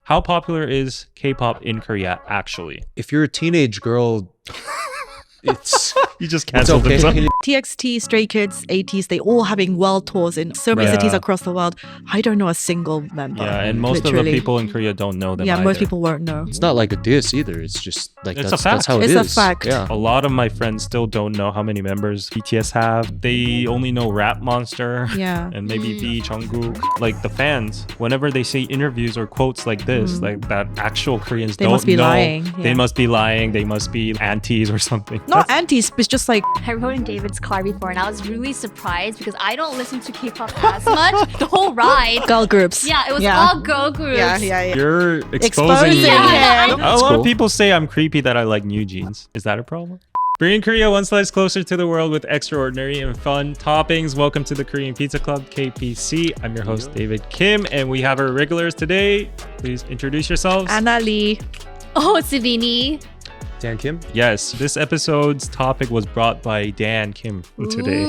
How popular is K-pop in Korea actually? If you're a teenage girl, it's You just canceled okay. themselves. TXT, Stray Kids, 80s, they all having world tours in so many Right. cities across the world. I don't know a single member. Yeah, and most of the literally. people in Korea don't know them Yeah, either. most people won't know. It's not like a diss either. It's just like It's a that's fact. how it It's is. a fact. Yeah. A lot of my friends still don't know how many members BTS have. They only know Rap Monster Yeah. and maybe V Jungkook. Like the fans, whenever they say interviews or quotes like this, like that actual Koreans They don't must be know. lying, They yeah. must be lying. They must be antis or something. Not antis, it's just like I wrote in David's car before and I was really surprised because I don't listen to K-pop as much. The whole ride. girl groups. Yeah, it was all girl groups. Yeah. You're exposing Exposing me. Yeah. him. A lot cool. of people say I'm creepy that I like new jeans. Is that a problem? Bringing Korea one slice closer to the world with extraordinary and fun toppings. Welcome to the Korean Pizza Club, KPC. I'm your host, David Kim, and we have our regulars today. Please introduce yourselves. Anna Lee. Oh, Savini. Dan Kim? Yes, this episode's topic was brought by Dan Kim today.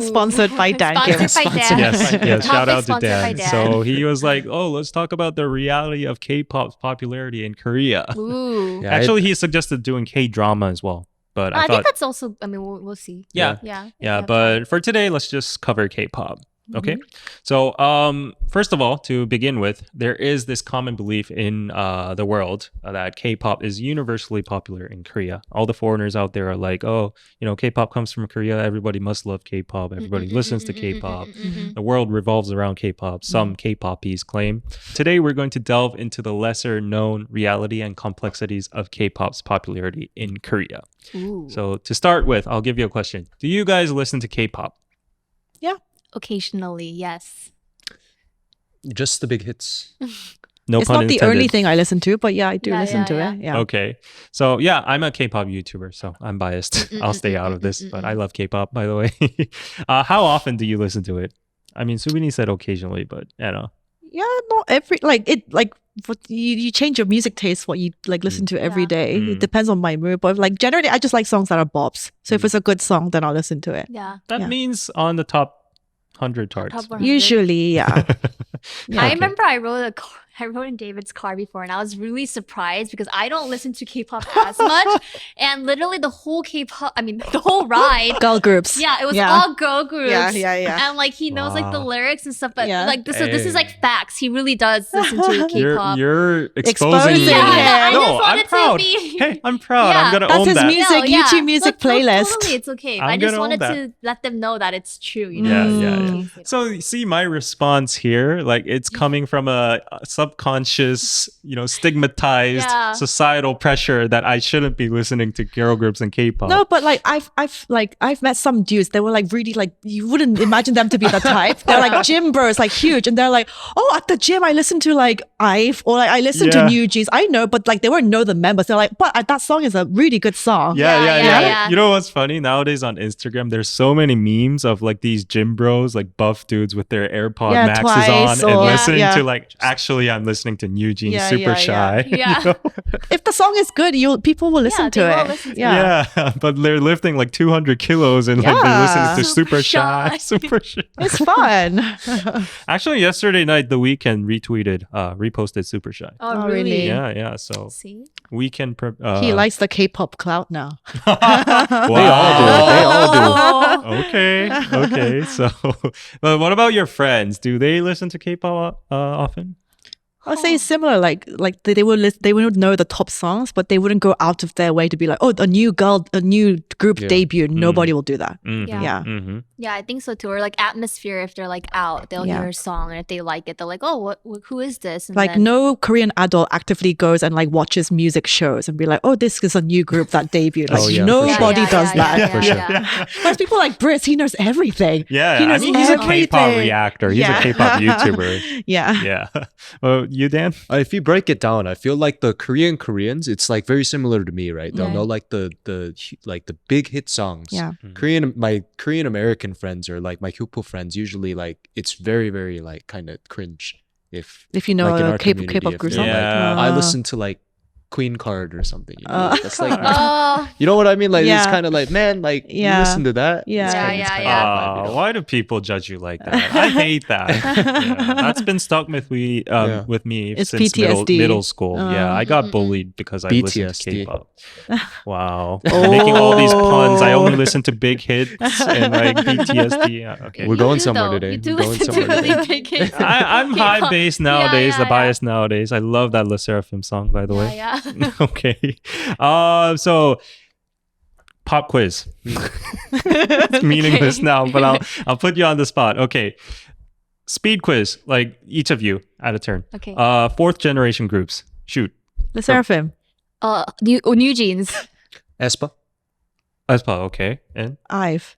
Sponsored by Dan Kim. Sponsored by Dan. Yes, yes, shout Topic out to sponsored by Dan. Dan. So he was like, oh, let's talk about the reality of K-pop's popularity in Korea. Ooh. Yeah, Actually, he suggested doing K-drama as well. But I I thought, think that's also, I mean, we'll see. yeah, Yeah. but for today, let's just cover K-pop. Okay. Mm-hmm. So, first of all, to begin with, there is this common belief in the world that K-pop is universally popular in Korea. All the foreigners out there are like, oh, you know, K-pop comes from Korea. Everybody must love K-pop. Everybody listens to K-pop. The world revolves around K-pop. Some K-popies claim. Today, we're going to delve into the lesser known reality and complexities of K-pop's popularity in Korea. Ooh. So, to start with, I'll give you a question. Do you guys listen to K-pop? Occasionally, yes. Just the big hits. No It's pun not the intended. only thing I listen to, but yeah, I do Yeah, listen yeah, to yeah. it. Yeah. Okay. So yeah, I'm a K-pop YouTuber, so I'm biased. I'll stay out of this, but I love K-pop, by the way. How often do you listen to it? I mean, Subini said occasionally, but you know. Yeah, not every what you change your music taste what you like listen to every Yeah. day. Mm. It depends on my mood, but like generally I just like songs that are bops. So if it's a good song, then I'll listen to it. Yeah. That Yeah. means on the top 100 charts. Top 100. Usually, yeah. I remember I wrote in David's car before and I was really surprised because I don't listen to K-pop as much. And literally the whole ride. Girl groups. Yeah, it was Yeah. all girl groups. Yeah. And like he knows like the Wow. lyrics and stuff, but Yeah. like this is Hey. like facts. He really does listen to K-pop. You're Exposing exposing me. him. I No, just I'm wanted to proud. be- Hey, I'm proud. Yeah, I'm gonna that's own his that. music. YouTube music playlist. Totally, it's okay. I'm I just gonna own wanted that. to let them know that it's true. You Yeah, know? yeah, Mm. yeah. So see my response here, like it's coming from a subconscious, stigmatized Yeah. societal pressure that I shouldn't be listening to girl groups and K-pop. No, but like I've met some dudes. They were like really like you wouldn't imagine them to be the type. They're like gym bros, like huge, and they're like, oh, at the gym I listen to like IVE or like I listen Yeah. to New Jeans. I know, but like they won't know the members. They're like, but that song is a really good song. Yeah. You know what's funny? Nowadays on Instagram, there's so many memes of like these gym bros, like buff dudes with their AirPod Yeah, Maxes Twice on and or- listening yeah. to like, actually, I'm listening to New Jeans, Yeah, Super yeah, Shy. Yeah. you know? If the song is good, people will listen to they will it. listen to yeah. Yeah, but they're lifting like 200 kilos and like they're Yeah. listening to Super Super Shy. Shy. Super Shy. It's fun. Actually, yesterday night, The Weeknd reposted Super Shy. Oh, Oh, really? really? Yeah. So See? Weeknd. He likes the K-pop clout now. Wow. They all do. Oh. Okay. So, but what about your friends? Do they listen to K-pop often? I'll say it's similar. Like they would know the top songs, but they wouldn't go out of their way to be like, oh, a new group Yeah. debuted. Nobody will do that. Mhm. Yeah. Mm-hmm. Yeah, I think so too. Or like Atmosphere, if they're like out, they'll Yeah. hear a song, and if they like it, they're like, "Oh, who is this?" And Like then, no Korean adult actively goes and like watches music shows and be like, oh, this is a new group that debuted. Like Oh, yeah, for nobody sure. does that. For sure. Whereas people like Briss, he knows everything. Yeah, He I knows mean, he's a K-pop everything. reactor. He's Yeah. a K-pop YouTuber. Yeah. Yeah. Well, you, Dan? If you break it down, I feel like the Koreans, it's like very similar to me, right? They'll Yeah. know like the big hit songs. Yeah. My Korean American friends or like my Kpop friends usually like it's very very like kind of cringe if If you know like in a our K-pop community, group if song. they're Yeah. like, I listen to like Queen card or something. That's like, Oh, you know what I mean? Like, it's Yeah. kind of like, man, like, you Yeah. listen to that. Yeah. It's Yeah, kinda- it's yeah, kinda yeah. a vibe, you know? Why do people judge you like that? I hate that. Yeah, that's been stuck with Yeah. with me It's since PTSD. middle school. Yeah, I got Mm-mm-mm. bullied because I listened to BTSD. K-pop. Wow, making all these puns. I only listen to big hits and like BTSD. Yeah, okay. We're You going do, somewhere though. today. You do We're going listen to somewhere really today. big hits. I'm high K-pop. bass nowadays. Yeah, the yeah, bias nowadays. I love that Le Sserafim song, by the way. Yeah, yeah. Okay. So pop quiz. It's meaningless now, but I'll put you on the spot. Okay. Speed quiz, like each of you at a turn. Okay. Fourth generation groups. Shoot. The Seraphim. New Jeans. Espa. Espa, okay. And I've.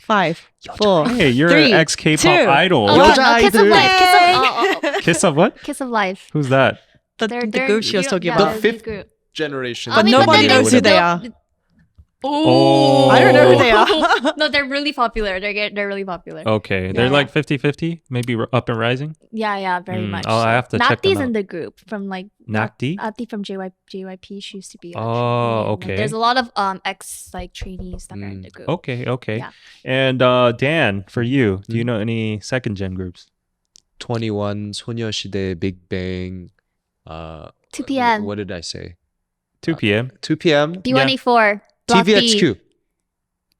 5, 4. hey, you're 3, an ex K-pop 2. idol. Oh, Yo, Kiss of Idol. Life. Kiss of what? Kiss of Life. Who's that? The group she was talking yeah, about. The they're a fifth- group. Generation. But nobody then knows who they are. Oh. I don't know who they are. No, they're really popular. They're really popular. Okay. They're Yeah. like 50-50, maybe up and rising. Yeah, very much. Oh, I have to check them Nakti's out. in the group from like Nakti? Nakti from JYP. She used to be. Oh, And okay. There's a lot of ex like trainees that are in the group. Okay. Yeah. And Dan, for you, do you know any second gen groups? 21, 소녀시대, Big Bang. 2 p.m. What did I say? 2 p.m. 2 p.m. D184. Block B. TVXQ.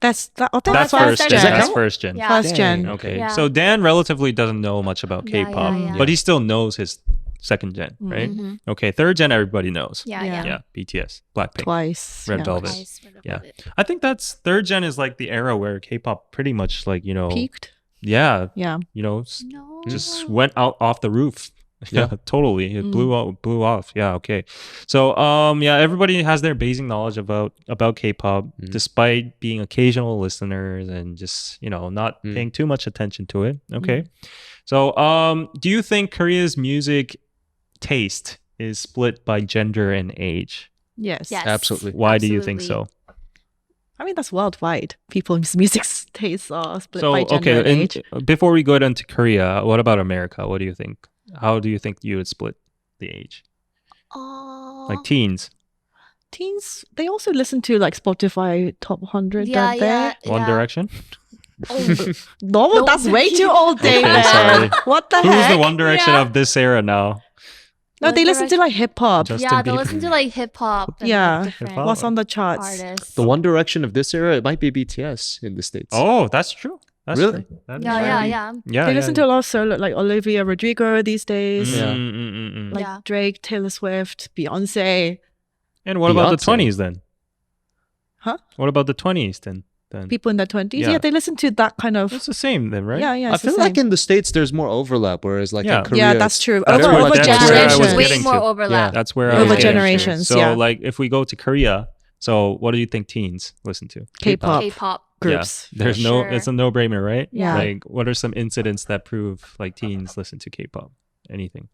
That's That's first first gen. gen. Does that That's count? first gen. Yeah. First gen. Dang. Okay. Yeah. So Dan relatively doesn't know much about Yeah, K-pop, yeah, yeah. but he still knows his second gen, Mm. right? Mhm. Okay. Third gen, everybody knows. Yeah, Yeah. yeah. Yeah. BTS, Blackpink. Twice. Red yeah. Velvet. Twice for the Yeah. Velvet. I think that's third gen is like the era where K-pop pretty much like, Peaked. yeah, Yeah. No. just went out off the roof. Yeah, Yeah. totally. It blew off. Yeah, okay. So yeah, everybody has their basic knowledge about K-pop, despite being occasional listeners and just not paying too much attention to it. Okay. So do you think Korea's music taste is split by gender and age? Yes. Yes. Absolutely. Why do you think so? I mean, that's worldwide. People's music tastes are split So by gender and age. before we go into Korea, what about America? What do you think? How do you think you would split the age? Like teens, Teens, they also listen to like Spotify top 100, Yeah, don't they? yeah. One Direction. Oh, No, that's way too old, Okay, David. sorry. What the Who's heck? the One Direction Yeah. of this era now? No, they One listen to like hip hop. Justin yeah, they Bieber. listen to like hip hop. Yeah. different Hip-hop. What's on the charts? artists. The One Direction of this era, it might be BTS in the States. Oh, that's true. That's Really? true. That is Yeah, right. yeah, yeah. Yeah, They listen to a lot of solo, like Olivia Rodrigo these days, Yeah. like Yeah. Drake, Taylor Swift, Beyonce. And what about the Beyonce. 20s then? Huh? What about the 20s then? People in their 20s. Yeah. Yeah, they listen to that kind of. It's the same then, right? Yeah, yeah. I It's the feel like same. in the States there's more overlap, whereas like Yeah. in Korea, Yeah, that's true. That's Over, where- over that's where I was generations. Way getting more to. overlap. That's where I Over was getting to. generations, So yeah. like if we go to Korea, so what do you think teens listen to? K-pop K-pop. groups. Yeah. There's For no sure. it's a no-brainer, right? Yeah. Like what are some incidents that prove like teens listen to K-pop? Anything?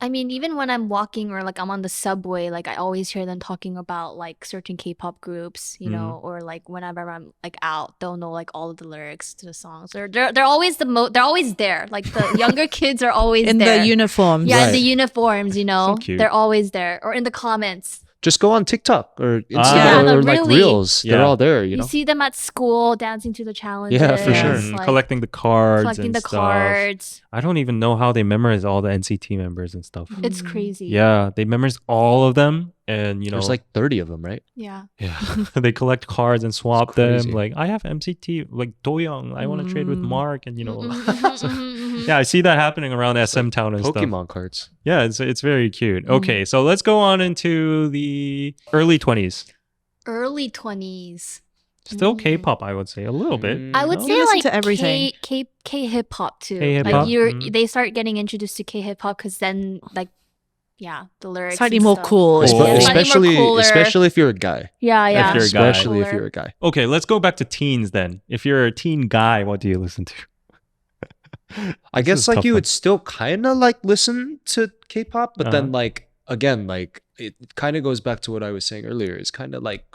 I mean, even when I'm walking or like I'm on the subway, like I always hear them talking about like certain K-pop groups, you know, or like whenever I'm like out, they'll know like all of the lyrics to the songs. They're always they're always there. Like the younger kids are always in there. the uniforms. Yeah, in Right. the uniforms, you know, So cute. they're always there, or in the comments. just go on TikTok or Yeah, Instagram no, or like really. Reels. They're Yeah. all there, you You know. see them at school dancing to the challenges. Yeah, for sure. And like, collecting the cards collecting and the stuff. cards. I don't even know how they memorize all the NCT members and stuff. It's crazy. Yeah, they memorize all of them, and There's like 30 of them, right? Yeah. yeah, they collect cards and swap It's them. crazy. Like I have MCT, like Doyoung, I want to trade with Mark, and Mhm, So- mhm, mhm. yeah, I see that happening around SM Town and stuff. Pokemon cards. Yeah, it's very cute. Okay, so let's go on into the early 20s. Early 20s. Still K-pop, I would say a little bit. Mm. I would No? You say listen like to everything. K hip hop too. K-hip like hop? you're Mhm. they start getting introduced to K hip hop because then like the lyrics Slightly and more stuff. cool. Cool. Slightly more Especially cooler. especially if you're a guy. Yeah, yeah. you're a guy. Especially if Cooler. you're a guy. Okay, let's go back to teens then. If you're a teen guy, what do you listen to? I This guess is like tough you one. would still kind of like listen to K-pop, but Uh-huh. then like again like it kind of goes back to what I was saying earlier. It's kind of like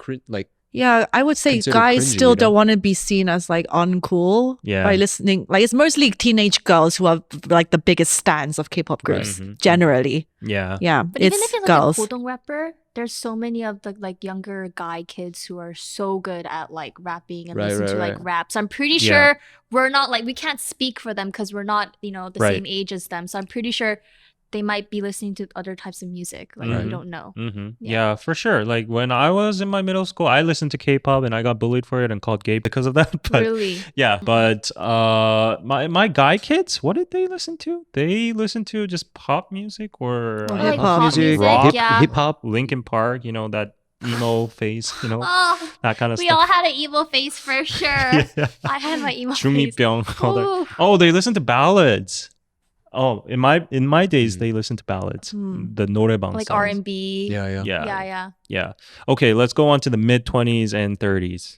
Yeah, I would say Considered guys cringy, still you know? don't want to be seen as like uncool Yeah. by listening. Like it's mostly teenage girls who are like the biggest stans of K-pop groups Mhm. generally. Yeah. Yeah, But it's even if you're like girls. a Podong rapper, there's so many of the like younger guy kids who are so good at like rapping and Right, listen to right, like right. raps. I'm pretty Yeah. sure we're not like we can't speak for them because we're not, you know, the Right. same age as them. So I'm pretty sure they might be listening to other types of music. Like Mhm. we don't know. Mm-hmm. Yeah. Yeah, for sure. Like when I was in my middle school, I listened to K-pop and I got bullied for it and called gay because of that. But Really? yeah, but my guy kids, what did they listen to? They listened to just pop music or Well, Like hip-hop pop music, rock, yeah. hip hop. Linkin Park, you know, that emo face, you know, Oh, that kind of we stuff. all had an evil face for sure. Yeah. I had my emo face. 중이병, all that. Ooh. Oh, they listened to ballads. Oh, in my days, they listened to ballads. Hmm. The 노래방 Like songs. R&B. Yeah, yeah. Yeah, Yeah, yeah. yeah. Okay, let's go on to the mid-20s and 30s.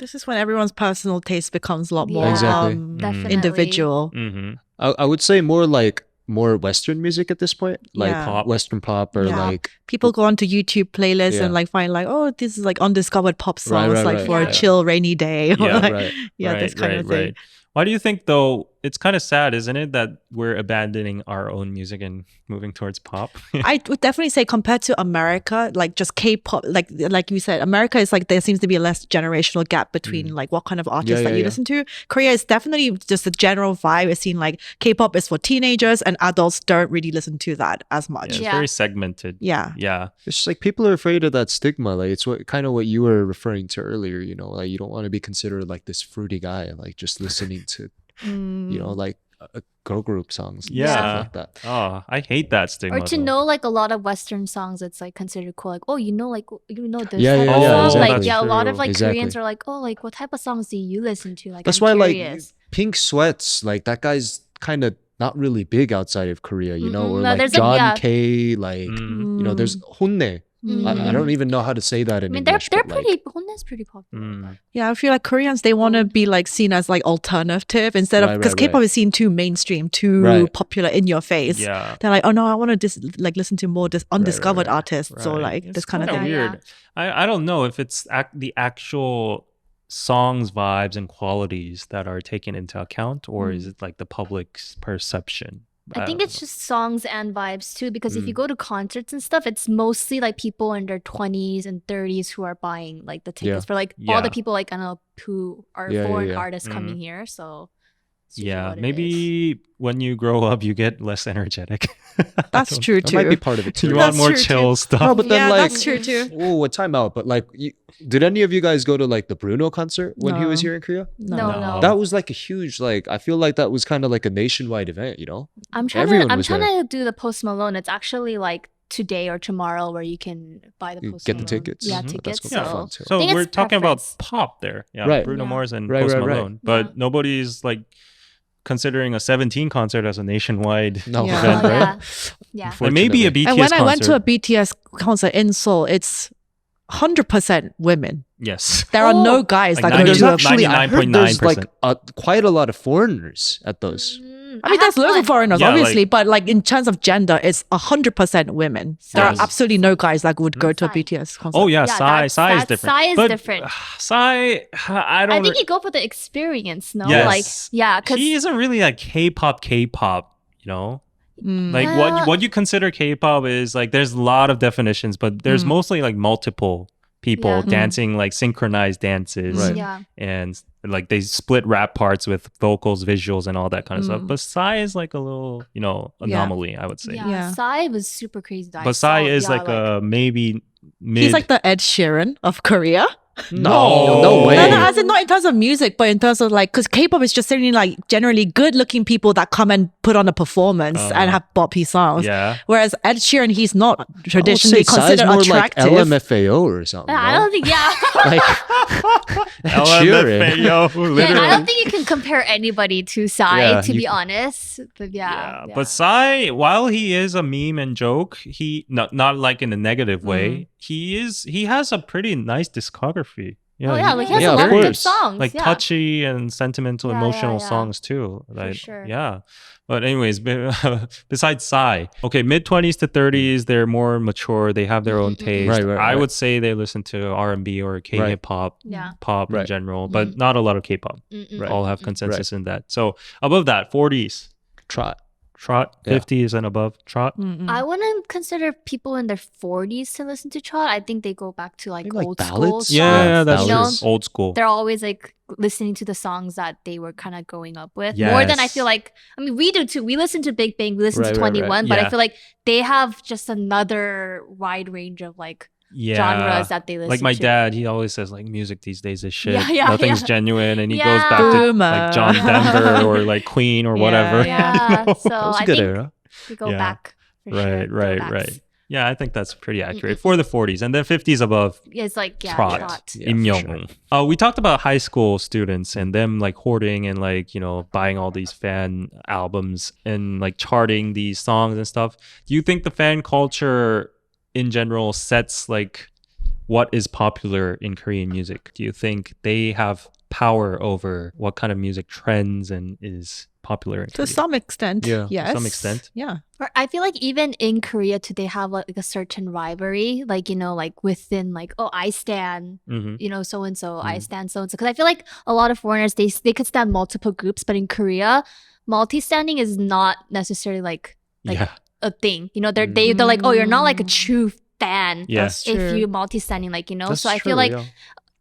This is when everyone's personal taste becomes a lot more Yeah, Exactly. Definitely. individual. Mm-hmm. I would say more Western music at this point, like Yeah. Pop. Western pop or Yeah. like People go onto YouTube playlists Yeah. and like find like, oh, this is like undiscovered pop Right, songs right, like right. for Yeah. a chill rainy day. Or Yeah, like, right. yeah, this kind of thing. Why do you think though? It's kind of sad, isn't it, that we're abandoning our own music and moving towards pop? I would definitely say compared to America, like just K-pop, like you said, America is like there seems to be a less generational gap between like what kind of artists Yeah, that yeah, you yeah. listen to. Korea is definitely just a general vibe. It's seen like K-pop is for teenagers and adults don't really listen to that as Yeah, much. it's Yeah. very segmented. Yeah. Yeah. It's just like people are afraid of that stigma. Like it's what kind of what you were referring to earlier. You know, like you don't want to be considered like this fruity guy, like just listening to you know like girl group songs. And Yeah. stuff like that. Oh, I hate that stigma. Or to though. know like a lot of Western songs, it's like considered cool. Like, oh, you know this Yeah, type yeah, of yeah, song. Like, exactly. yeah, a lot of like Exactly. Koreans are like, oh, like what type of songs do you listen to? Like, That's I'm why curious. like Pink Sweats, like that guy's kind of not really big outside of Korea, you know, Mm-mm. or No, like there's a- John yeah. K, like Mm, you know, there's Honne. I don't even know how to say that I in mean, they're English. they're but, like, pretty. Honda's pretty popular. mm. Yeah, I feel like Koreans, they want to be like seen as like alternative instead of, Right, because right, K-pop right. is seen too mainstream, too Right. popular in your face. Yeah. They're like, oh no, I want to like listen to more undiscovered right. artists or Right. like It's this kind of kinda thing. Yeah, weird. I don't know if it's the actual songs, vibes, and qualities that are taken into account, or is it like the public's perception? I think don't it's just songs and vibes too, because if you Mm. go to concerts and stuff, it's mostly like people in their 20s and 30s who are buying like the tickets Yeah. for like Yeah. all the people like I know who are Yeah, yeah, foreign yeah. artists coming Mhm. here. So it's know. usually Yeah, what it is. maybe when you grow up, you get less energetic. That's true that might be too. part of it You too. want That's more true, too. chill stuff. No, but then Yeah, like, that's true too. oh, what time out? But like, did any of you guys go to like the Bruno concert when he was No. here in Korea? No, No. no. That was like a huge, like, I feel like that was kind of like a nationwide event, you know? I'm trying everyone to I'm was trying there. to do the Post Malone. It's actually like today or tomorrow where you can buy the You Post get the Malone. tickets. Yeah, Mhm. That's tickets. gonna be So fun too. So I think we're it's talking about preference. pop there. Yeah, Right. Bruno Yeah. Mars and Right, Post right, right. Malone. But Yeah. nobody's like considering a 17 concert as a nationwide No. Yeah. event, Oh, right? yeah. And maybe a Unfortunately. BTS And when concert. I went to a BTS concert in Seoul, it's 100% women. Yes. There are Oh. no guys Like that go And there's to a actually, I heard there's 99.9%. like quite a lot of foreigners at those. I mean, there's loads of foreigners, Yeah, obviously, like- but like in terms of gender, it's 100% women. There Yes. are absolutely no guys that would go to a Psy. BTS concert. Oh yeah, Yeah, Psy is that's different. Psy is But, different. Psy, I don't. I think you go for the experience, no? Yes. Like, yeah, because he isn't really like K-pop. You know, Mm. like Yeah. what you consider K-pop is like there's a lot of definitions, but there's mostly like multiple people Yeah. dancing like synchronized dances, Right. yeah. and like they split rap parts with vocals, visuals, and all that kind of stuff. But Psy is like a little, Yeah. anomaly, I would say. Yeah. Yeah. Psy was super crazy. I But Psy saw- is yeah, like a maybe mid. He's like the Ed Sheeran of Korea. No way. No, no, as in not in terms of music, but in terms of like, because K-pop is just certainly like generally good-looking people that come and put on a performance and have boppy songs. yeah. Whereas Ed Sheeran, he's not I would traditionally say Psy's considered more attractive. like LMFAO or something. I no? don't think, yeah. Like Ed Sheeran. LMFAO, Yeah, literally. I don't think you can compare anybody to Psy, Yeah, to you be can- honest. But yeah. But Psy, while he is a meme and joke, he not like in a negative way. He has a pretty nice discography. Yeah, Oh yeah, like he has Yeah, a of lot of good course. songs. like yeah. touchy and sentimental, Yeah, emotional yeah. songs too. Like, sure. yeah. But anyways, besides Psy, okay, mid-20s to 30s, they're more mature. They have their own taste. Right, I right. would say they listen to R&B or K-hip hop, Yeah. pop in Right. general, but not a lot of K-pop. Right. All have consensus in that. So above that, 40s, Trot. trot, Yeah. 50s and above, trot. I wouldn't consider people in their 40s to listen to trot. I think they go back to like Maybe, like, old school ballads? stuff. Yeah, that's you true. know, Old school. they're always like listening to the songs that they were kind of growing up with more than I feel Yes. like. I mean, we do too. We listen to Big Bang, we listen Right, to right, right. 21, but Yeah. I feel like they have just another wide range of like genres that they listen Like my to. dad, he always says like music these days is shit. Yeah, Nothing's yeah. genuine, and he Yeah. goes back to Boomer. like John Denver or like Queen or Yeah, whatever. yeah. Yeah, so That was a I good think era. we go Yeah. back. For Right, sure. right, Throwbacks. right. Yeah, I think that's pretty accurate for the 40s, and then 50s above. It's like Trot. trot. Yeah, Im for Young. We talked about high school students and them like hoarding and like, you know, buying all these fan albums and like charting these songs and stuff. Do you think the fan culture in general sets like what is popular in Korean music? Do you think they have power over what kind of music trends and is popular in To Korea? some extent, Yeah, to yes. some extent. Yeah. Or I feel like even in Korea too, they have like a certain rivalry, like you know, like within like I stan, Mhm. you know, so and so, I stan so and so. Because I feel like a lot of foreigners they could stand multiple groups, but in Korea, multi-standing is not necessarily like Yeah. a thing. You know, they're like, oh, you're not like a true fan. Yeah. That's If true. you multi-standing, like you know, That's so I true, feel like yeah.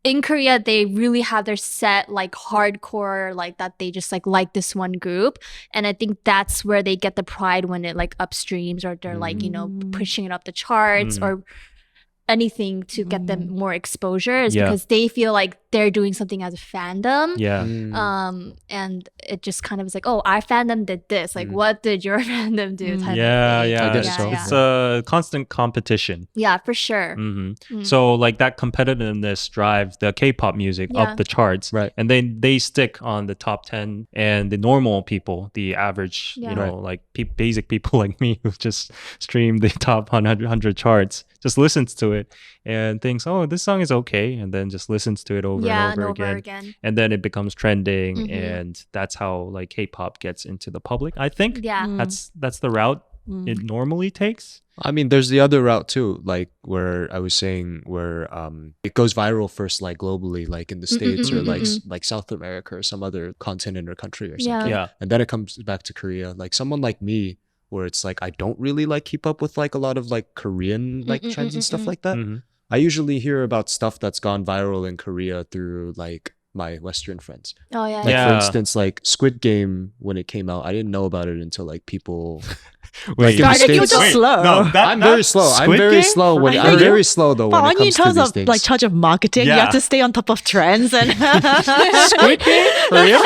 in Korea, they really have their set like hardcore, like that they just like this one group. And I think that's where they get the pride when it like upstreams or they're like, you know, pushing it up the charts or anything to get them more exposure is Yeah. because they feel like they're doing something as a fandom. Yeah. And it just kind of is like, oh, our fandom did this. Like, what did your fandom do? Type of Yeah, thing. yeah. I guess so. It's a constant competition. Yeah, for sure. So like that competitiveness drives the K-pop music Yeah. up the charts, Right. And then they stick on the top 10, and the normal people, the average, Yeah. you know, like basic people like me who just stream the top 100 charts, just listens to it and thinks, oh, this song is okay, and then just listens to it over Yeah, and over again. And then it becomes trending, and that's how like K-pop gets into the public. I think Yeah. that's the route it normally takes. I mean, there's the other route too, like where I was saying where it goes viral first, like globally, like in the States or like South America or some other continent or country or Yeah. something. Yeah. And then it comes back to Korea. Like someone like me, where it's like I don't really like keep up with like a lot of like Korean like trends and stuff like that. I usually hear about stuff that's gone viral in Korea through like my Western friends. Oh, yeah. Like Yeah. for instance, like Squid Game when it came out, I didn't know about it until like people. Wait, in the Guys, you're States- just slow. I'm very slow. I'm very slow. When I'm Really? very slow though when But it aren't you in comes to terms these of things. like charge of marketing? You Yeah. have to stay on top of trends and Squid Game? For real?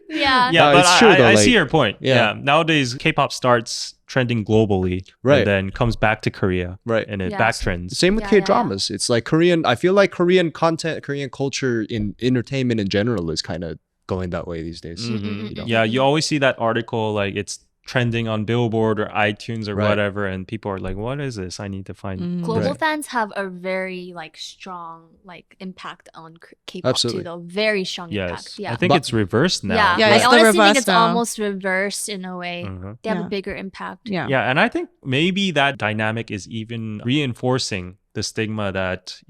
Yeah. Yeah, No, but it's true, I though, see like- your point. Yeah. Yeah. Nowadays, K-pop starts trending globally, Right. and then comes back to Korea, Right. and it Yeah. back trends. Same with Yeah, yeah, K-dramas. It's like Korean. I feel like Korean content, Korean culture in entertainment in general is kind of going that way these days. You know? Yeah, you always see that article like it's trending on Billboard or iTunes or Right. whatever, and people are like, "What is this? I need to find." Global Right. fans have a very like strong like impact on K-pop Absolutely. too, though. Very strong impact. Yes, Yeah. I think But- it's reversed now. Yeah, Yeah, I it's the honestly think reverse it's now. almost reversed in a way. They have Yeah. a bigger impact. yeah. Yeah, and I think maybe that dynamic is even reinforcing the stigma that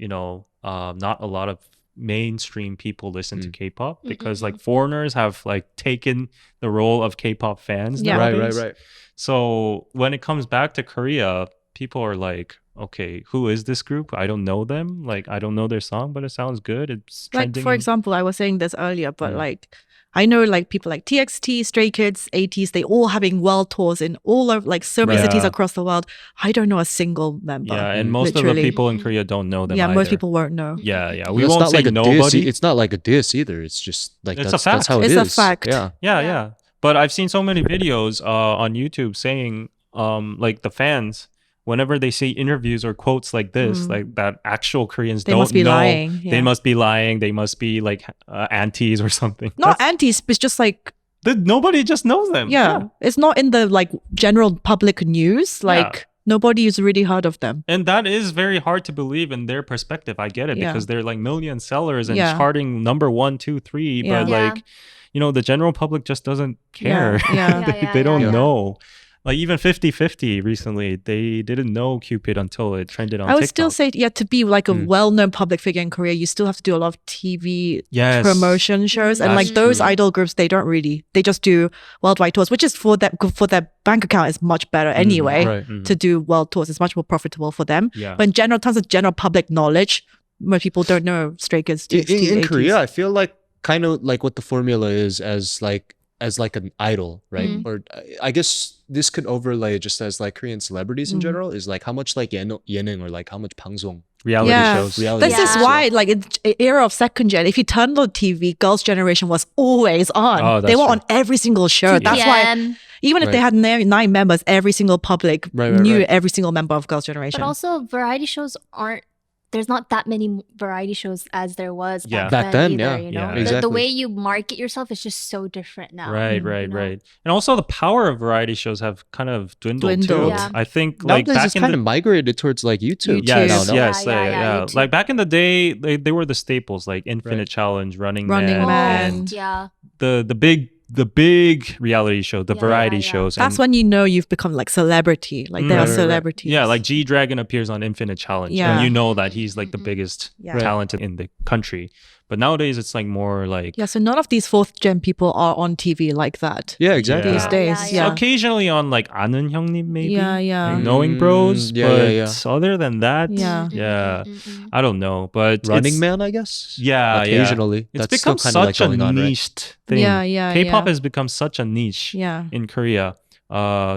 not a lot of mainstream people listen to K-pop because like foreigners have like taken the role of K-pop fans. Yeah. Nowadays. Right. So when it comes back to Korea, people are like, okay, who is this group? I don't know them. Like, I don't know their song, but it sounds good. It's Like trending. for in- example, I was saying this earlier, but like I know like people like TXT, Stray Kids, ATEEZ, they all having world tours in all of like so many Right. cities Yeah. across the world. I don't know a single member. yeah, and most of Literally. the people in Korea don't know them. Yeah, most either. people won't know. Yeah, Yeah, we it's won't not say like a nobody. diss. It's not like a diss either. It's just like It's a that's fact. how it It's is. a fact. Yeah. Yeah. But I've seen so many videos on YouTube saying, like the fans, whenever they see interviews or quotes like this, like that actual Koreans They don't must be know. lying, They yeah. must be lying. They must be like antis or something. Not antis, it's just like Nobody just knows them. yeah, it's not in the like general public news. Like Nobody's really heard of them. And that is very hard to believe in their perspective. I get it Yeah. because they're like million sellers and Yeah. charting number 1, 2, 3. Yeah. But Yeah. like, the general public just doesn't care. Yeah. They don't yeah. know. Like even 50/50 recently, they didn't know Cupid until it trended on I would TikTok. still say, to be like a well-known public figure in Korea, you still have to do a lot of TV Yes. promotion shows, and That's like those true. idol groups, they just do worldwide tours, which is for their bank account is much better anyway. Right. To do world tours, it's much more profitable for them. Yeah. But in general, terms of general public knowledge, most people don't know Stray Kids. In Korea, I feel like kind of like what the formula is as like an idol, right? Or I guess this could overlay just as like Korean celebrities in general is like how much like 예능 or like how much 방송 reality shows. reality This is shows. why, like, in era of second gen, if you turn on TV, Girls' Generation was always on. Oh, that's they were true. on every single show. That's why, 2PM. even if they had 9 members, every single public knew Right. every single member of Girls' Generation. But also, variety shows there's not that many variety shows as there was Yeah. Back then, either, yeah. you know? Yeah. The Exactly. way you market yourself is just so different now. Right. And also the power of variety shows have kind of dwindled too. Dwindled. Yeah. I think like Nowadays back it's in kind the of migrated towards like YouTube. YouTube. Yes, now, no? yes, Yeah, YouTube. Like back in the day, they were the staples, like Infinite Challenge, Running Running Man, Man. and Yeah. the big reality show, the Yeah, variety yeah. shows. That's and- when you know you've become like celebrity. Like they are Right, right, right. celebrities. Yeah, like G Dragon appears on Infinite Challenge, Yeah. and you know that he's like the biggest Yeah. talent in the country. But nowadays, it's like more like Yeah, so none of these fourth gen people are on TV like that. Yeah, exactly. These Yeah. days. Yeah, Yeah. occasionally on like 아는 형님 maybe, Yeah, yeah. like Knowing Bros. Yeah, but yeah. other than that, Yeah. yeah, I don't know. But Running it's- Man, I guess. Yeah, Occasionally. It's That's still become kind of like such a going on, right? niched thing. Yeah, yeah, K-pop yeah. has become such a niche Yeah. in Korea.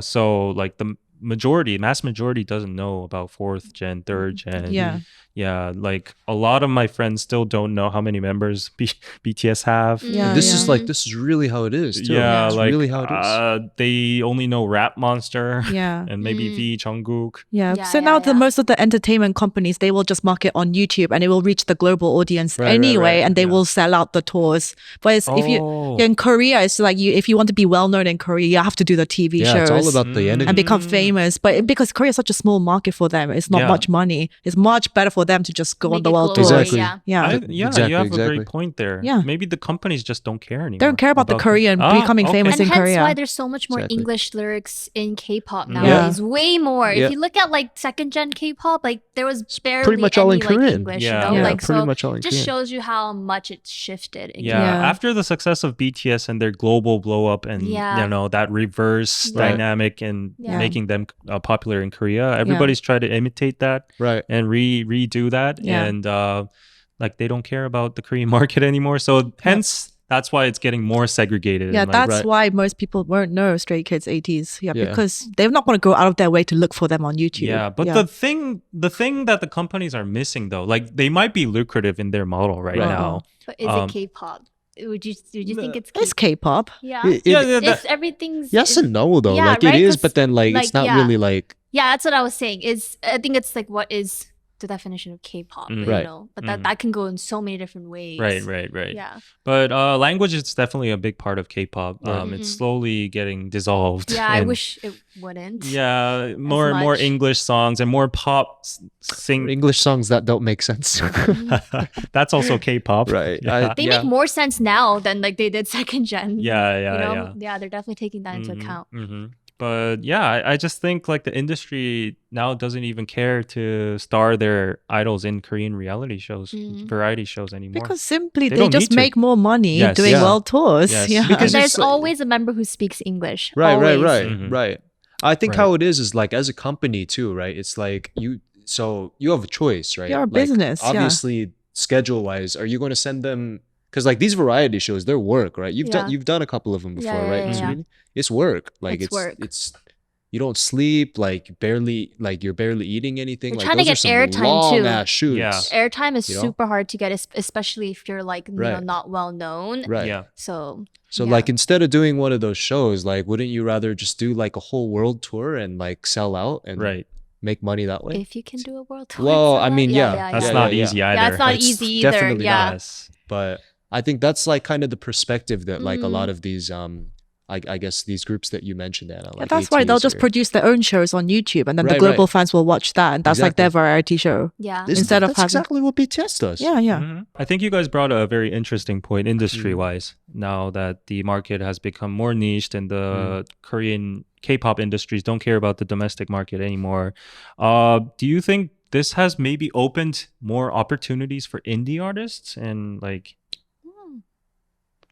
So like the mass majority doesn't know about fourth gen, third gen. Yeah. Yeah, like a lot of my friends still don't know how many members BTS have. Yeah, This yeah. is really how it is too. Yeah, it's like really how it is. they only know Rap Monster Yeah. and maybe V Jungkook. Yeah. Yeah, So yeah, now yeah. most of the entertainment companies, they will just market on YouTube and it will reach the global audience Right, right, anyway, right. and they Yeah. will sell out the tours. But it's, if you in Korea, it's like if you want to be well known in Korea, you have to do the TV Yeah, shows. it's all about the and ye능. become famous. But because Korea is such a small market for them, it's not Yeah. much money. It's much better for them to just go on Make the it world global, tour. Exactly. Yeah. Yeah. Yeah, Exactly, you have a exactly. great point there. Yeah. Maybe the companies just don't care anymore. Don't care about the Korean becoming famous And in hence Korea. why there's so much more Exactly. English lyrics in K-pop Yeah. nowadays. Way more. Yeah. If you look at like second gen K-pop, like there was barely pretty much all any in like Korean. English. Yeah. You know? Yeah, Like pretty so much all in just Korean. shows you how much it's shifted. Again. Yeah. Yeah. After the success of BTS and their global blow up and Yeah. that reverse Right. dynamic and Yeah. making them popular in Korea, everybody's tried to imitate that Right. and redo that, Yeah. and like they don't care about the Korean market anymore. So hence that's why it's getting more segregated. Yeah, and, like, that's Right. why most people won't know Stray Kids 80s. Yeah, Yeah. because they're not going to go out of their way to look for them on YouTube. Yeah, but the thing that the companies are missing though, like they might be lucrative in their model right Right. now. But is it K-pop? Would you think it's It's K-pop? K-pop. Yeah. Yeah, It's everything's Yes and no though. Yeah, like right? it is, 'Cause, but then like it's like, not yeah. really like Yeah, that's what I was saying. I think it's like what is the definition of K-pop, you Right. know? But that can go in so many different ways. Right. Yeah. But language is definitely a big part of K-pop. Right. It's slowly getting dissolved. Yeah, I and- wish it wouldn't. Yeah, more much. English songs and more pop sing. English songs that don't make sense. That's also K-pop. Right. Yeah. They Yeah. make more sense now than like they did second gen. Yeah, You know? yeah. Yeah, they're definitely taking that into account. But yeah, I just think like the industry now doesn't even care to star their idols in Korean reality shows, variety shows anymore. Because simply They they, don't just need to. make more money Yes. doing Yeah. world tours. Yes. Yeah. Because And there's it's like- always a member who speaks English. Right, always. Mhm. right. I think Right. how it is like as a company too, right? It's like you have a choice, right? You're a Like, business, yeah. Obviously, schedule wise, are you going to send them? Because like these variety shows, they're work, right? Yeah. You've done a couple of them before, Yeah, right? yeah, It's yeah. really it's work. Like It's work. It's you don't sleep, like you're barely eating anything. We're Like trying to those get are some airtime, too. long ass shoots. Yeah. Airtime is You know? super hard to get, especially if you're like you know Right. not well known. Right. Yeah. So So yeah. like instead of doing one of those shows, like wouldn't you rather just do like a whole world tour and like sell out and Right. make money that way? if you can do a world tour, Well, and I sell mean, out, yeah, That's Yeah, not yeah, easy yeah. either. Yeah, it's not It's easy either. definitely Yeah. Yes. But I think that's like kind of the perspective that like a Mm. lot of these I guess these groups that you mentioned, Anna. Yeah, Like that's why they'll ATs just or- produce their own shows on YouTube, and then the Right, global right. fans will watch that, and that's like their variety show. Yeah. Instead of that's having- exactly what BTS does. Yeah, yeah. Mhm. I think you guys brought a very interesting point industry-wise. Now that the market has become more niched and the Korean K-pop industries don't care about the domestic market anymore, do you think this has maybe opened more opportunities for indie artists and like?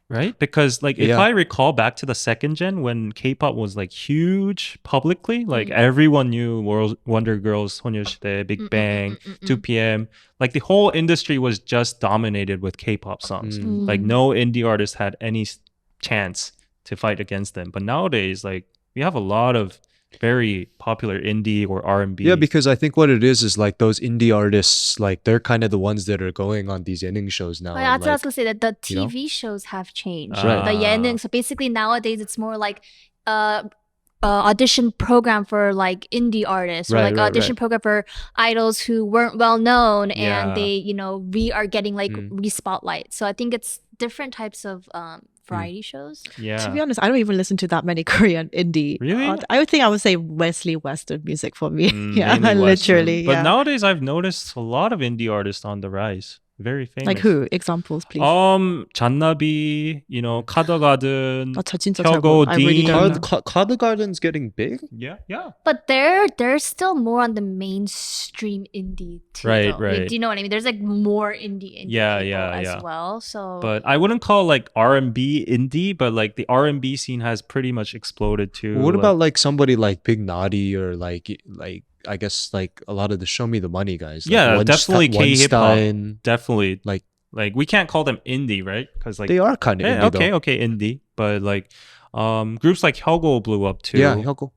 Right? Because like if Yeah. I recall back to the second gen when K-pop was like huge publicly, like everyone knew Wonder Girls, 소녀시대, Big Bang, 2PM. Like the whole industry was just dominated with K-pop songs. Like no indie artist had any chance to fight against them. But nowadays, like we have a lot of very popular indie or R&B. Yeah, because I think what it is like those indie artists, like they're kind of the ones that are going on these inning shows now. Oh, yeah, and, that's what I was like, gonna say. That the you know? TV shows have changed. Right. The yening. So basically nowadays it's more like audition program for like indie artists, or Right, like right, audition right. program for idols who weren't well known, Yeah. and they are getting like re-spotlight. So I think it's different types of variety shows. Yeah. To be honest, I don't even listen to that many Korean indie. Really? I would think I would say Wesley Western music for me. Yeah, Mainly Western. literally. But yeah. nowadays I've noticed a lot of indie artists on the rise. Very famous. Like who? Examples, please. 잔나비, 카더가든, 저 진짜 잘 혁오, 몰라. I really 딘. don't know. Card Garden's getting big. Yeah. But they're still more on the mainstream indie too. Right, though. right. Like, do you know what I mean? There's like more indie Yeah, people yeah, as yeah. well. So But I wouldn't call like R&B indie, but like the R&B scene has pretty much exploded too. What like- about like somebody like Big Naughty or like I guess like a lot of the Show Me the Money guys? Like Yeah, definitely K-hip-hop. Weinstein. Definitely Like we can't call them indie, right? Because like they are kind of yeah, indie okay, indie, but like groups like Hyogo blew up too. though. Yeah, Hyoko.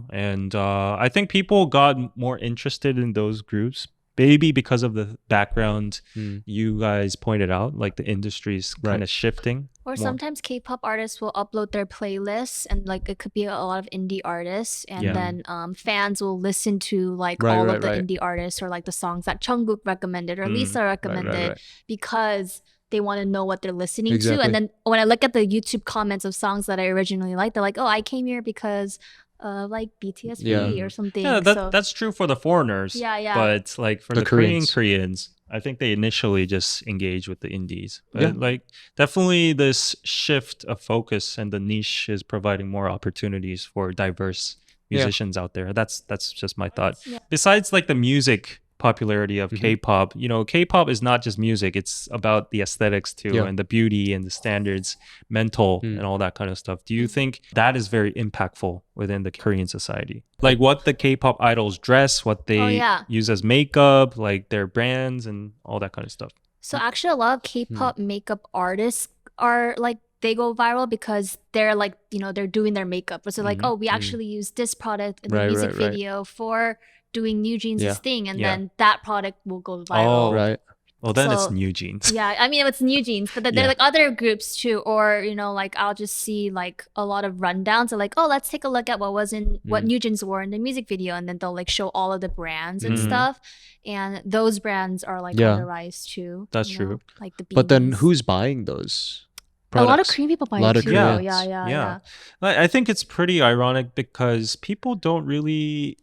And I think people got more interested in those groups, maybe because of the background you guys pointed out, like the industry's kind of shifting. or more. sometimes K-pop artists will upload their playlists, and like it could be a lot of indie artists, and Yeah. then fans will listen to like Right, all right, of the right. indie artists, or like the songs that Jungkook recommended or Lisa recommended, right. because they want to know what they're listening to. Exactly. And then when I look at the YouTube comments of songs that I originally liked, they're like, oh, I came here because like BTS Yeah. or something. Yeah, so, that's true for the foreigners. Yeah, yeah. But like for The the Koreans. Koreans, I think they initially just engage with the indies. But Yeah. like definitely this shift of focus and the niche is providing more opportunities for diverse Yeah. musicians out there. That's just my thought. Yeah. Besides like the music popularity of Mhm. K-pop, K-pop is not just music, it's about the aesthetics too, Yeah. and the beauty and the standards, mental Mm. and all that kind of stuff. Do you think that is very impactful within the Korean society? Like what the K-pop idols dress, what they Oh, yeah. use as makeup, like their brands and all that kind of stuff. So actually, a lot of K-pop makeup artists are like, they go viral because they're like, they're doing their makeup. So like, oh, we actually use this product in the Right, music right, right. video for doing New Jeans' Yeah. thing, and Yeah. then that product will go viral. Oh, Right. Well, then it's So- New Jeans. Yeah, I mean, it's New Jeans, but then there are like other groups too, or like I'll just see like a lot of rundowns of like, oh, let's take a look at what New Jeans wore in the music video, and then they'll like show all of the brands and Mhm. stuff, and those brands are like Yeah. on the rise too. That's you true. know, like the But then BBs. who's buying those a lot of products? Korean people buy A lot it of too. Koreans. Yeah. I think it's pretty ironic because people don't really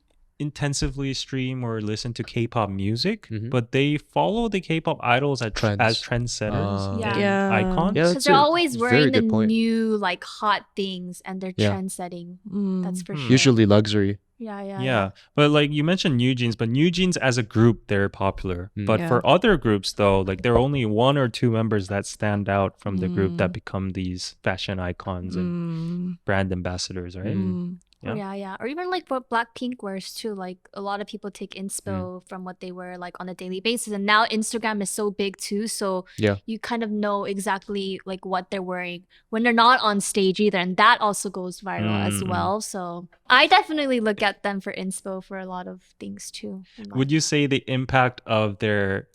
intensively stream or listen to K-pop music, Mhm. but they follow the K-pop idols as Trends. trendsetters, Yeah. and Yeah. icons. Yeah, Because that's they're a always very wearing the good point. new like hot things, and they're Yeah. trend setting. Mm. That's for Hmm. sure. Usually luxury. Yeah, but like you mentioned New Jeans, but New Jeans as a group, they're popular. Mm. But Yeah. for other groups though, like there are only one or two members that stand out from the group that become these fashion icons and Mm. brand ambassadors, right? Mm. Yeah. Yeah. Or even like what Blackpink wears too. Like a lot of people take inspo from what they wear like on a daily basis. And now Instagram is so big too. So Yeah. you kind of know exactly like what they're wearing when they're not on stage either. And that also goes viral as Mm. well. So I definitely look at them for inspo for a lot of things too. in life. Would you say the impact of their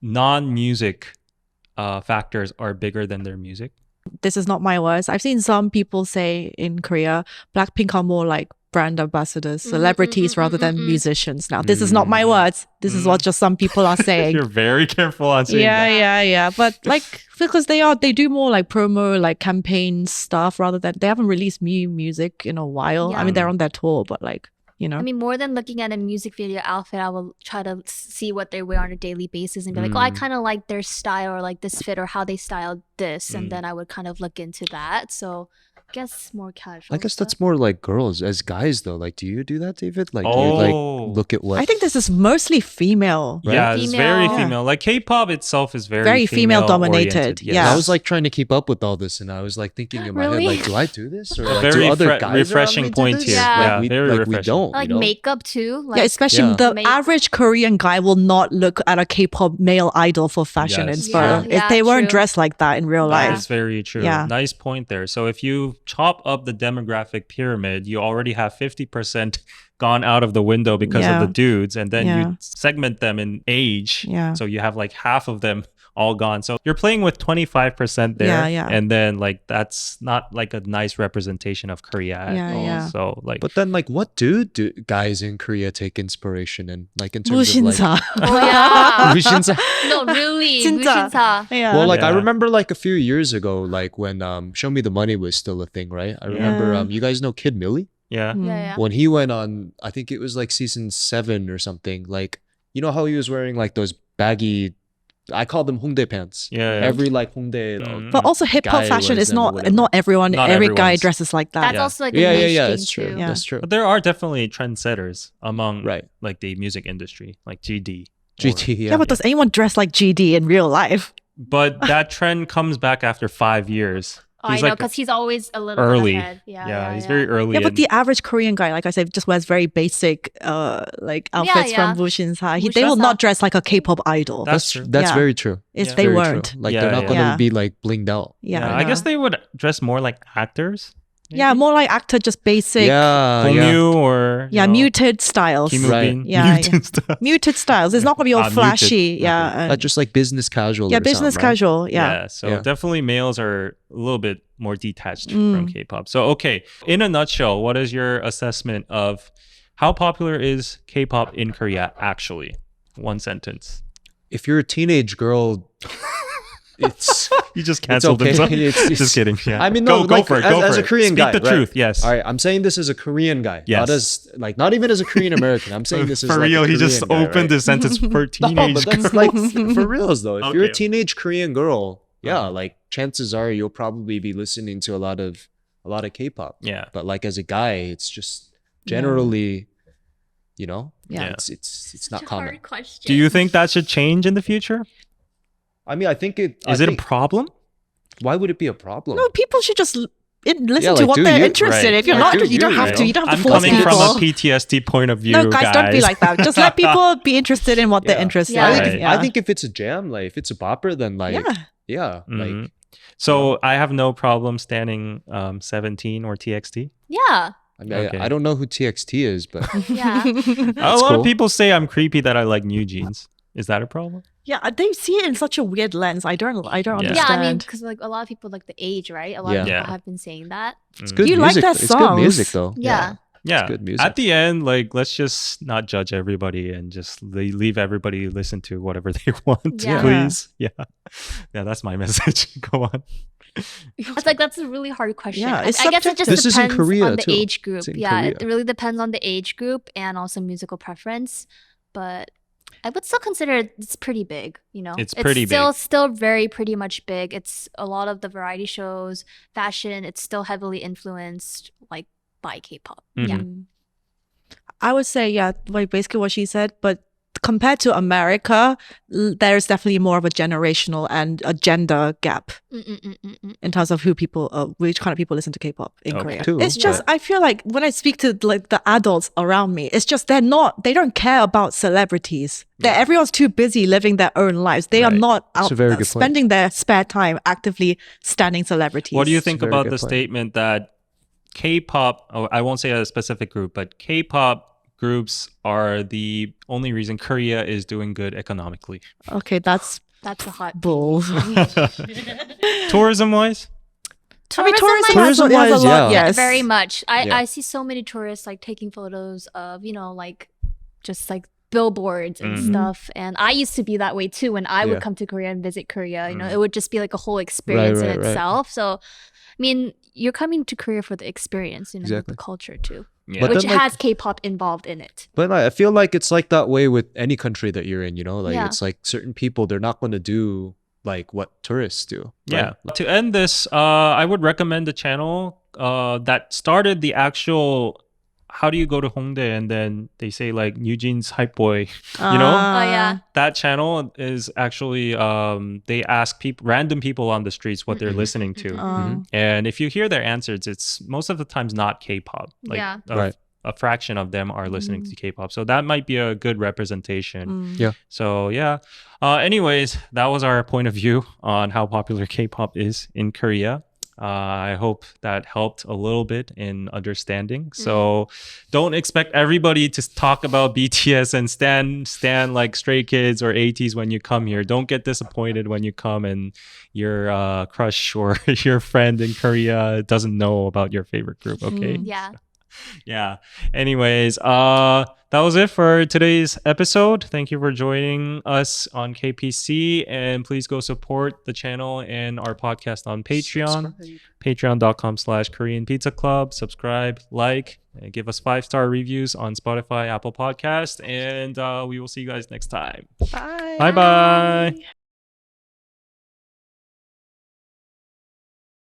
non-music factors are bigger than their music? This is not my words. I've seen some people say in Korea, Blackpink are more like brand ambassadors, celebrities rather than musicians. Now, this is not my Mm. words. This is what just some people are saying. You're very careful on saying that. Yeah. But like, because they do more like promo, like campaign stuff rather than, they haven't released new music in a while. Yeah. I mean, they're on their tour, but like, you know. I mean, more than looking at a music video outfit, I will try to see what they wear on a daily basis and be like, oh, I kind of like their style or like this fit or how they styled this. And then I would kind of look into that. So I guess more casual. I guess stuff. that's more like girls. As guys, though, like, do you do that, David? Like, do you like look at what? I think this is mostly female. Right? Yeah, it's very Female. female. Like K-pop itself is Very female dominated, oriented. yeah. I was like trying to keep up with all this, and I was like thinking in my Really? head, like, do I do this or like, Very do other fre- guys refreshing around me do point this? here. Yeah. Yeah, we, very like, we refreshing. don't. Like you know? makeup too. Like, Yeah, especially Yeah. the Make- average Korean guy will not look at a K-pop male idol for fashion Yes. inspired. Yeah, If they weren't true. dressed like that in real That life. is very true. Yeah. Nice point there. So if you chop up the demographic pyramid, you already have 50% gone out of the window because Yeah. of the dudes, and then Yeah. you segment them in age. Yeah. So you have like half of them all gone. So you're playing with 25% there. Yeah, yeah. And then like that's not like a nice representation of Korea at Yeah, all. yeah. So like But then, like, what do guys in Korea take inspiration in? Like, in terms of like, 무신사. oh yeah. 무신사? No, really. 진짜. 무신사. Yeah. Well, like I Yeah. remember like a few years ago, like when Show Me the Money was still a thing, right? I remember Yeah. you guys know Kid Millie? yeah. Mm. Yeah. When he went on, I think it was like season 7 or something. Like, you know how he was wearing like those baggy, I call them Hongdae pants. Yeah. yeah. Every like Hongdae. Mm. But also hip hop Guy fashion wears is them or not whatever. not everyone. Not every guy everyone's. dresses like that. That's Yeah. also like a Yeah, niche yeah, thing that's true. too. Yeah. That's true. But there are definitely trendsetters among Right. like the music industry, like GD. GT, Yeah, but does anyone dress like GD in real life? But that trend comes back after 5 years. Oh, I He's know, like because he's always a little early. bit ahead. Yeah, he's very early. Yeah, but and- the average Korean guy, like I said, just wears very basic like outfits yeah. from Wushinsa. They will Wuxinsa. not dress like a K-pop idol. That's true. That's Yeah. very true. If Yeah. they Very weren't. true. Like Yeah, they're not yeah. gonna Yeah. be like blinged out. Yeah, I guess they would dress more like actors. Yeah, more like actor, just basic. Yeah, Hong yeah. Yoo or Yeah, you know, muted styles. Kim Right. Woo-bin. Yeah, Muted stuff. Muted styles. It's not going to be all Muted. flashy. Okay. Yeah. and- Just like business casual. yeah, or business something, right? casual. Yeah. So Yeah. definitely males are a little bit more detached Mm. from K-pop. So okay, in a nutshell, what is your assessment of how popular is K-pop in Korea actually? One sentence. If you're a teenage girl, it's. You just It's canceled okay. himself. It's- Just kidding. Yeah. I mean, go no, like, for it. as- Go as for a it. Korean Speak guy, the right? truth. Yes. All right, I'm saying this as a Korean guy. Yes. Not as like not even as a Korean American. I'm saying this as For like, real, a he just Korean guy, opened right? this sentence for No, teenage but that's like for reals though. If you're a Okay. teenage Korean girl, yeah, like chances are you'll probably be listening to a lot of K-pop. Yeah. But like as a guy, it's just generally, you know, Yeah. it's not common. question. Do you think that should change in the future? I mean, I think it Is I it a think- problem? why would it be a problem? No, people should just listen Yeah, to like, what do they're you, interested in. right. If you're Like, not, do you don't you, have you to. know? You don't have I'm to force coming people. from a PTSD point of view, No, guys, don't be like that. Just let people be interested in what they're Yeah. interested Yeah. in. Right. Yeah. I think if it's a jam, like if it's a bopper, then like yeah. Mhm. like So I have no problem standing 17 or TXT. Yeah. I mean, Okay. I don't know who TXT is, but Yeah. A lot cool. of people say I'm creepy that I like new jeans. Is that a problem? Yeah, they see it in such a weird lens. I don't Yeah. understand. Yeah, I mean, because like a lot of people like the age, right? A lot of Yeah. people have been saying that. it's Mm. good You like music. their It's good music songs. though. Yeah. Yeah. good music. At the end, like, let's just not judge everybody and just leave everybody listen to whatever they want, Yeah. please. Yeah. Yeah, that's my message. Go on. It's like that's a really hard question. Yeah, I it's guess it just This is in depends Korea, on the too. age group. It's in Yeah, it Korea. really depends on the age group and also musical preference. But I would still consider it's pretty big. You know, It's pretty still very pretty much big. It's a lot of the variety shows, fashion. It's still heavily influenced like by K-pop. Yeah. Mhm. I would say, yeah, like basically what she said, but compared to America, there's definitely more of a generational and a gender gap in terms of who people, which kind of people listen to K-pop in Okay. Korea. Too, It's just, but- I feel like when I speak to like the adults around me, it's just they don't care about celebrities. Everyone's too busy living their own lives. They are Right. not That's out a very good point. spending their spare time actively standing celebrities. What do you think very about good the point. statement that K-pop, I won't say a specific group, but K-pop groups are the only reason Korea is doing good economically? Okay, that's That's a hot. bull. Tourism-wise? tourism has a lot. Yes, very much. Yeah. I see so many tourists like taking photos of, you know, like just like billboards and stuff. And I used to be that way too when I would come to Korea and visit Korea. You know, it would just be like a whole experience in itself. So, I mean, you're coming to Korea for the experience, you know, the culture too. Yeah. Which then, like, has K-pop involved in it. But I feel like it's like that way with any country that you're in, you know, like Yeah. it's like certain people, they're not going to do like what tourists do. Yeah. To end this, I would recommend the channel that started the actual how do you go to Hongdae and then they say like Eugene's hype boy, you know? Oh yeah. That channel is actually they ask people, random people on the streets what they're listening to. And if you hear their answers, it's most of the times not K-pop. Like Yeah. a fraction of them are listening to K-pop. So that might be a good representation. Yeah. So yeah. Anyways, that was our point of view on how popular K-pop is in Korea. I hope that helped a little bit in understanding. So don't expect everybody to talk about BTS and stand like Stray Kids or ATEEZ when you come here. Don't get disappointed when you come and your crush or your friend in Korea doesn't know about your favorite group. Okay. Yeah. Yeah. Anyways, that was it for today's episode. Thank you for joining us on KPC, and please go support the channel and our podcast on Patreon. Patreon.com/Korean Pizza Club. Subscribe, like, and give us 5-star reviews on Spotify, Apple Podcast, and we will see you guys next time. Bye. Bye.